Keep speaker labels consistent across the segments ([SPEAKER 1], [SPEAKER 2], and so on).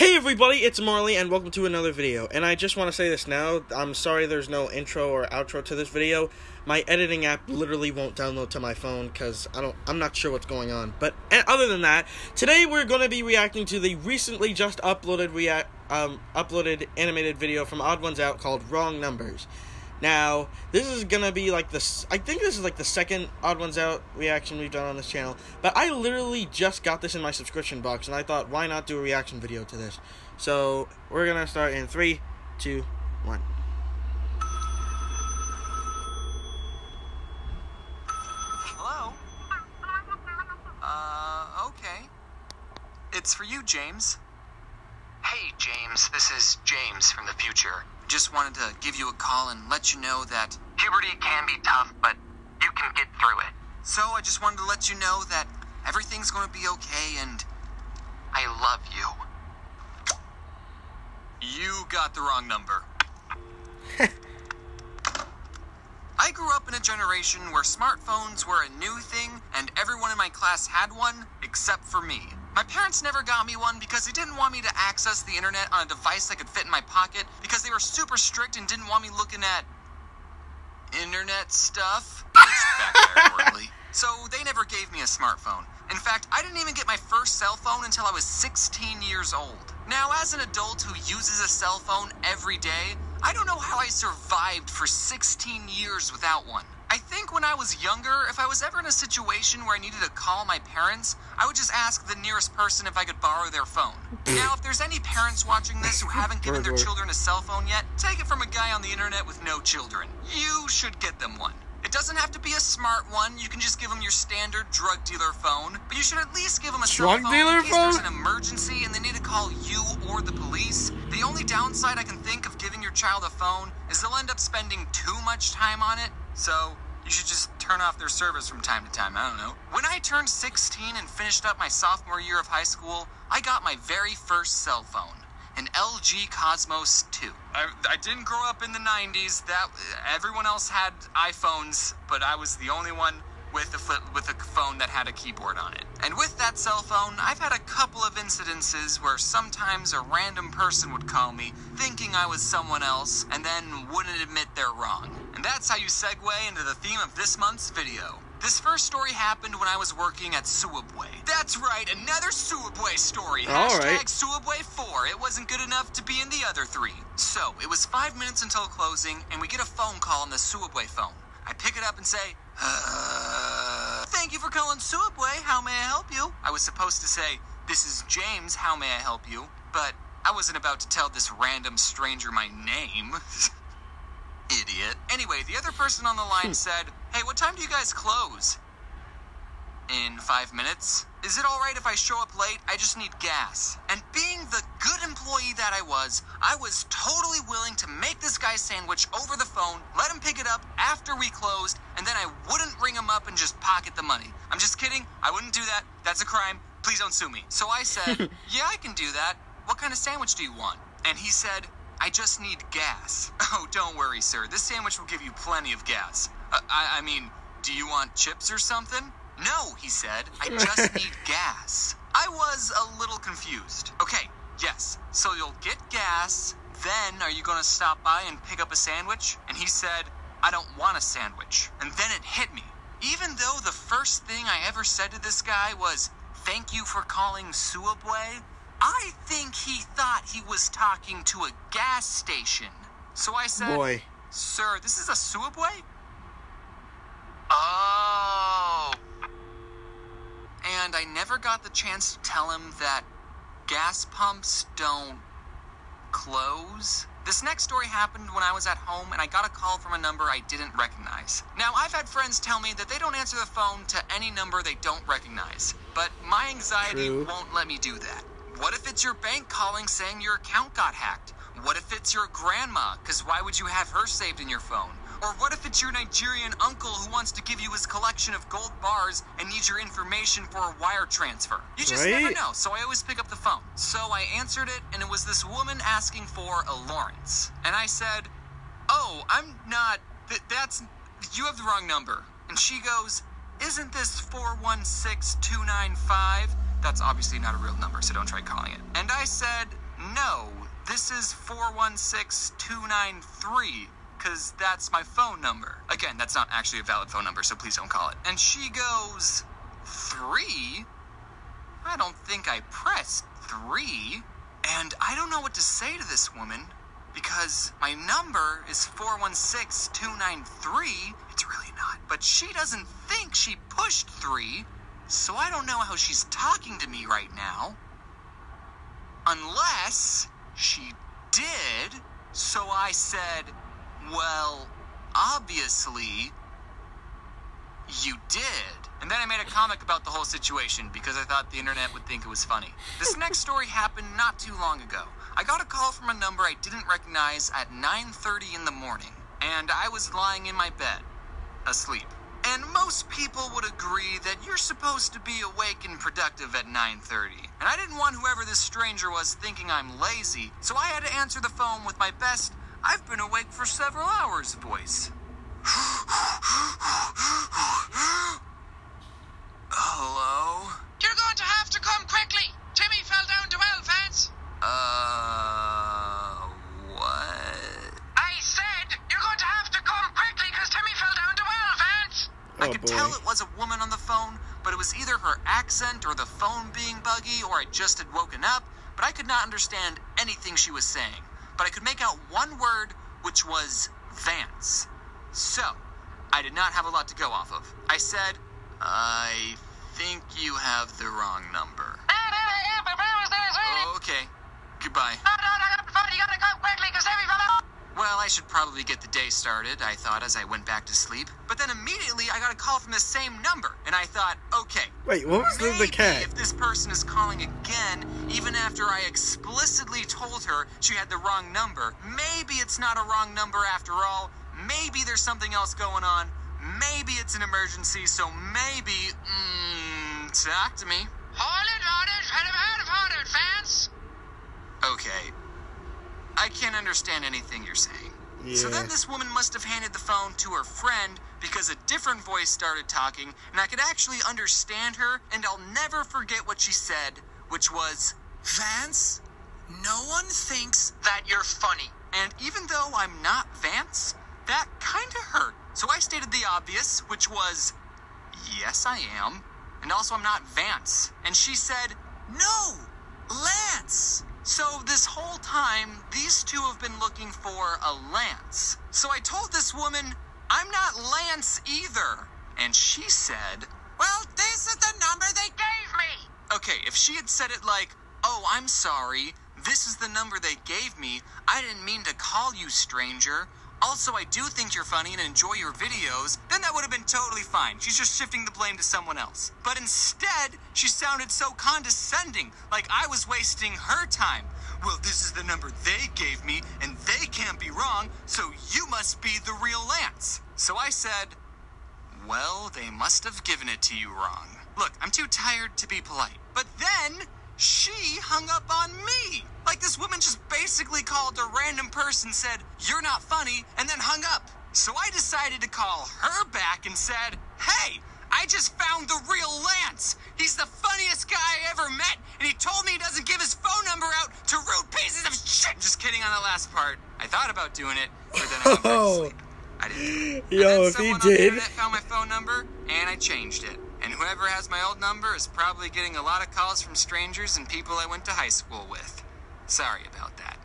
[SPEAKER 1] Hey everybody, it's Marley and welcome to another video. And I just want to say this now, I'm sorry there's no intro or outro to this video. My editing app literally won't download to my phone because I'm not sure what's going on. But other than that, today we're going to be reacting to the recently just uploaded animated video from Odd1sOut called Wrong Numbers. Now, this is gonna be like this. I think this is like the second Odd1sOut reaction we've done on this channel. But I literally just got this in my subscription box, and I thought, why not do a reaction video to this? So we're gonna start in 3, 2, 1.
[SPEAKER 2] Hello? Okay. It's for you, James.
[SPEAKER 3] Hey, James. This is James from the future.
[SPEAKER 2] Just wanted to give you a call and let you know that
[SPEAKER 3] Puberty can be tough, but you can get through it.
[SPEAKER 2] So I just wanted to let you know that everything's going to be okay and
[SPEAKER 3] I love you.
[SPEAKER 2] You got the wrong number. I grew up in a generation where smartphones were a new thing and everyone in my class had one except for me. My parents never got me one because they didn't want me to access the internet on a device that could fit in my pocket because they were super strict and didn't want me looking at internet stuff. Back there, Marley. So they never gave me a smartphone. In fact, I didn't even get my first cell phone until I was 16 years old. Now, as an adult who uses a cell phone every day, I don't know how I survived for 16 years without one. I think when I was younger, if I was ever in a situation where I needed to call my parents, I would just ask the nearest person if I could borrow their phone. Now, if there's any parents watching this who haven't given their children a cell phone yet, take it from a guy on the internet with no children. You should get them one. It doesn't have to be a smart one. You can just give them your standard drug dealer phone. But you should at least give them a cell phone in case there's an emergency and they need to call you or the police. The only downside I can think of giving your child a phone is they'll end up spending too much time on it. So you should just turn off their service from time to time. I don't know. When I turned 16 and finished up my sophomore year of high school, I got my very first cell phone. An LG Cosmos 2. I didn't grow up in the 90s. Everyone else had iPhones, but I was the only one with a phone that had a keyboard on it. And with that cell phone, I've had a couple of incidences where sometimes a random person would call me, thinking I was someone else, and then wouldn't admit they're wrong. And that's how you segue into the theme of this month's video. This first story happened when I was working at Subway. That's right, another Subway story. Hashtag Subway 4. It wasn't good enough to be in the other 3. So, it was 5 minutes until closing, and we get a phone call on the Subway phone. I pick it up and say, thank you for calling Subway. How may I help you? I was supposed to say, this is James. How may I help you? But I wasn't about to tell this random stranger my name. Idiot. Anyway, the other person on the line said, hey, what time do you guys close? In 5 minutes. Is it alright if I show up late? I just need gas. And being the good employee that I was totally willing to make this guy's sandwich over the phone, let him pick it up after we closed, and then I wouldn't ring him up and just pocket the money. I'm just kidding. I wouldn't do that. That's a crime. Please don't sue me. So I said, yeah, I can do that. What kind of sandwich do you want? And he said, I just need gas. Oh, don't worry, sir. This sandwich will give you plenty of gas. I mean, do you want chips or something? No, he said. I just need gas. I was a little confused. Okay, yes. So you'll get gas, then are you going to stop by and pick up a sandwich? And he said, I don't want a sandwich. And then it hit me. Even though the first thing I ever said to this guy was, thank you for calling Subway, I think he thought he was talking to a gas station. So I said, sir, this is a Subway? Oh. And I never got the chance to tell him that gas pumps don't close. This next story happened when I was at home and I got a call from a number I didn't recognize. Now, I've had friends tell me that they don't answer the phone to any number they don't recognize, but my anxiety won't let me do that. What if it's your bank calling saying your account got hacked? What if it's your grandma? Because why would you have her saved in your phone? Or what if it's your Nigerian uncle who wants to give you his collection of gold bars and needs your information for a wire transfer? You just never know, so I always pick up the phone. So I answered it, and it was this woman asking for a Lawrence. And I said, oh, I'm not, you have the wrong number. And she goes, isn't this 416295? That's obviously not a real number, so don't try calling it. And I said, no, this is 416293, because that's my phone number. Again, that's not actually a valid phone number, so please don't call it. And she goes, 3? I don't think I pressed 3. And I don't know what to say to this woman, because my number is 416293. It's really not. But she doesn't think she pushed 3, so I don't know how she's talking to me right now. Unless she did. So I said, well, obviously, you did. And then I made a comic about the whole situation because I thought the internet would think it was funny. This next story happened not too long ago. I got a call from a number I didn't recognize at 9:30 in the morning, and I was lying in my bed, asleep. And most people would agree that you're supposed to be awake and productive at 9:30. And I didn't want whoever this stranger was thinking I'm lazy, so I had to answer the phone with my best, "I've been awake for several hours" voice. Hello?
[SPEAKER 3] You're going to have to come quickly. Timmy fell down 12 fence.
[SPEAKER 2] What?
[SPEAKER 3] I said you're going to have to come quickly because Timmy fell down 12 fence.
[SPEAKER 2] I could tell it was a woman on the phone, but it was either her accent or the phone being buggy, or I just had woken up, but I could not understand anything she was saying. But I could make out one word, which was Vance. So, I did not have a lot to go off of. I said, I think you have the wrong number. Okay, goodbye.
[SPEAKER 3] You gotta come quickly because Timmy fell down.
[SPEAKER 2] Well, I should probably get the day started, I thought as I went back to sleep. But then immediately I got a call from the same number, and I thought, okay.
[SPEAKER 1] Wait, what was the cat?
[SPEAKER 2] If this person is calling again, even after I explicitly told her she had the wrong number, maybe it's not a wrong number after all. Maybe there's something else going on. Maybe it's an emergency, so maybe, talk to me.
[SPEAKER 3] Hold it, fence.
[SPEAKER 2] Okay. I can't understand anything you're saying.
[SPEAKER 1] Yeah.
[SPEAKER 2] So then this woman must have handed the phone to her friend because a different voice started talking, and I could actually understand her, and I'll never forget what she said, which was, Vance, no one thinks that you're funny. And even though I'm not Vance, that kinda hurt. So I stated the obvious, which was, yes, I am. And also I'm not Vance. And she said, no, Lance. So this whole time, these two have been looking for a Lance. So I told this woman, I'm not Lance either. And she said, well, this is the number they gave me. Okay, if she had said it like, oh, I'm sorry, this is the number they gave me. I didn't mean to call you, stranger. Also, I do think you're funny and enjoy your videos, then that would have been totally fine. She's just shifting the blame to someone else. But instead, she sounded so condescending, like I was wasting her time. Well, this is the number they gave me, and they can't be wrong, so you must be the real Lance. So I said, well, they must have given it to you wrong. Look, I'm too tired to be polite. But then, she hung up on me. Like this woman just basically called a random person, said, you're not funny, and then hung up. So I decided to call her back and said, hey, I just found the real Lance. He's the funniest guy I ever met, and he told me he doesn't give his phone number out to rude pieces of shit. Just kidding on the last part. I thought about doing it, but then I went back to sleep. I didn't do it.
[SPEAKER 1] Yo, if he
[SPEAKER 2] On the
[SPEAKER 1] did.
[SPEAKER 2] internet found my phone number, and I changed it. And whoever has my old number is probably getting a lot of calls from strangers and people I went to high school with. Sorry about that.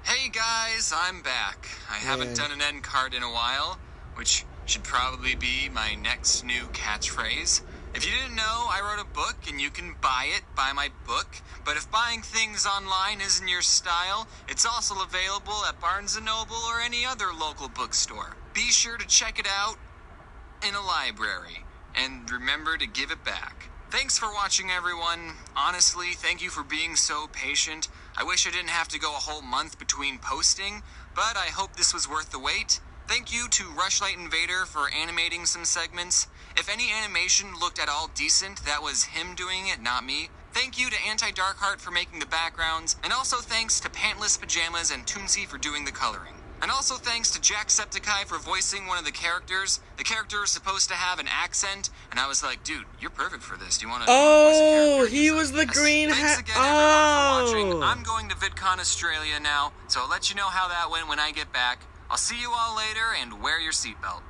[SPEAKER 2] Hey guys, I'm back. I haven't done an end card in a while, which should probably be my next new catchphrase. If you didn't know, I wrote a book and you can buy my book. But if buying things online isn't your style, it's also available at Barnes & Noble or any other local bookstore. Be sure to check it out in a library. And remember to give it back. Thanks for watching, everyone. Honestly, thank you for being so patient. I wish I didn't have to go a whole month between posting, but I hope this was worth the wait. Thank you to Rushlight Invader for animating some segments. If any animation looked at all decent, that was him doing it, not me. Thank you to Anti-Darkheart for making the backgrounds, and also thanks to Pantless Pajamas and Toonsy for doing the coloring. And also thanks to Jacksepticeye for voicing one of the characters. The character is supposed to have an accent, and I was like, dude, you're perfect for this. Do you want to voice a character?
[SPEAKER 1] He was the green
[SPEAKER 2] Thanks
[SPEAKER 1] hat.
[SPEAKER 2] again, everyone, for watching. I'm going to VidCon Australia now, so I'll let you know how that went when I get back. I'll see you all later, and wear your seatbelt.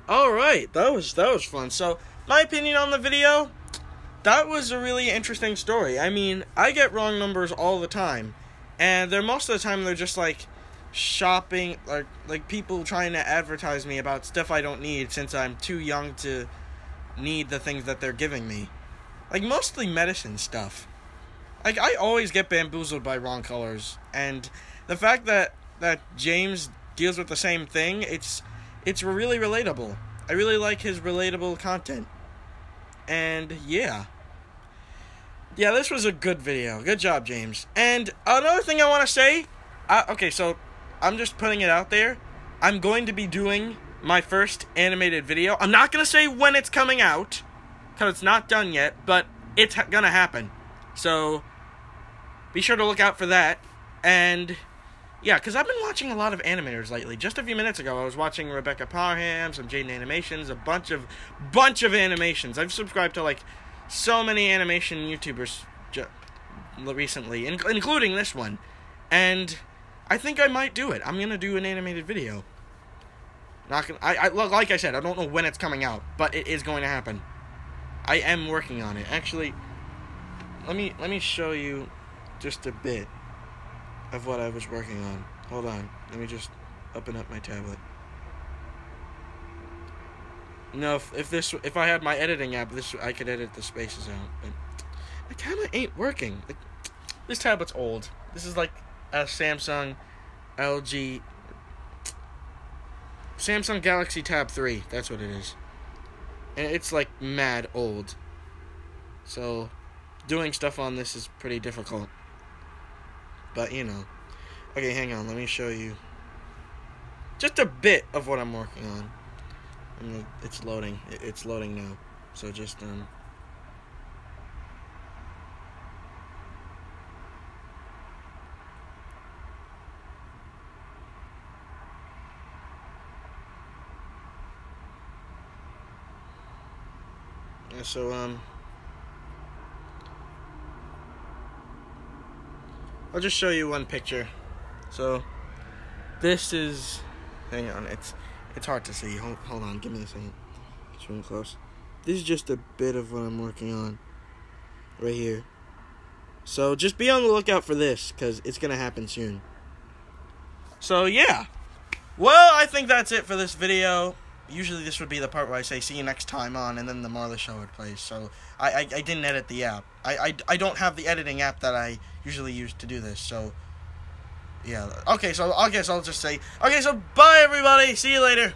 [SPEAKER 1] Alright, that was fun. So, my opinion on the video, that was a really interesting story. I mean, I get wrong numbers all the time, and most of the time they're just like shopping, like people trying to advertise me about stuff I don't need since I'm too young to need the things that they're giving me. Like, mostly medicine stuff. Like, I always get bamboozled by wrong colors, and the fact that James deals with the same thing, it's really relatable. I really like his relatable content. And yeah, this was a good video. Good job, James. And another thing I want to say, okay, so I'm just putting it out there. I'm going to be doing my first animated video. I'm not going to say when it's coming out, because it's not done yet, but it's going to happen. So be sure to look out for that. And yeah, because I've been watching a lot of animators lately. Just a few minutes ago, I was watching Rebecca Parham, some Jaden Animations, a bunch of animations. I've subscribed to, like, so many animation YouTubers recently, including this one. And I think I might do it. I'm going to do an animated video. Not gonna, like I said, I don't know when it's coming out, but it is going to happen. I am working on it. Actually, let me show you just a bit of what I was working on. Hold on. Let me just open up my tablet. No, if I had my editing app, I could edit the spaces out, but it kind of ain't working. This tablet's old. This is like a Samsung Galaxy Tab 3. That's what it is. And it's like mad old. So doing stuff on this is pretty difficult. But, you know. Okay, hang on. Let me show you just a bit of what I'm working on. It's loading. It's loading now. So just, I'll just show you one picture. So, this is, hang on, it's hard to see. Hold on, give me a second. It's really close. This is just a bit of what I'm working on right here. So, just be on the lookout for this, because it's going to happen soon. So, yeah. Well, I think that's it for this video. Usually this would be the part where I say, see you next time on, and then the Marley show would play. So, I didn't edit the app. I don't have the editing app that I usually use to do this, so yeah. Okay, so I guess I'll just say, okay, so bye everybody, see you later.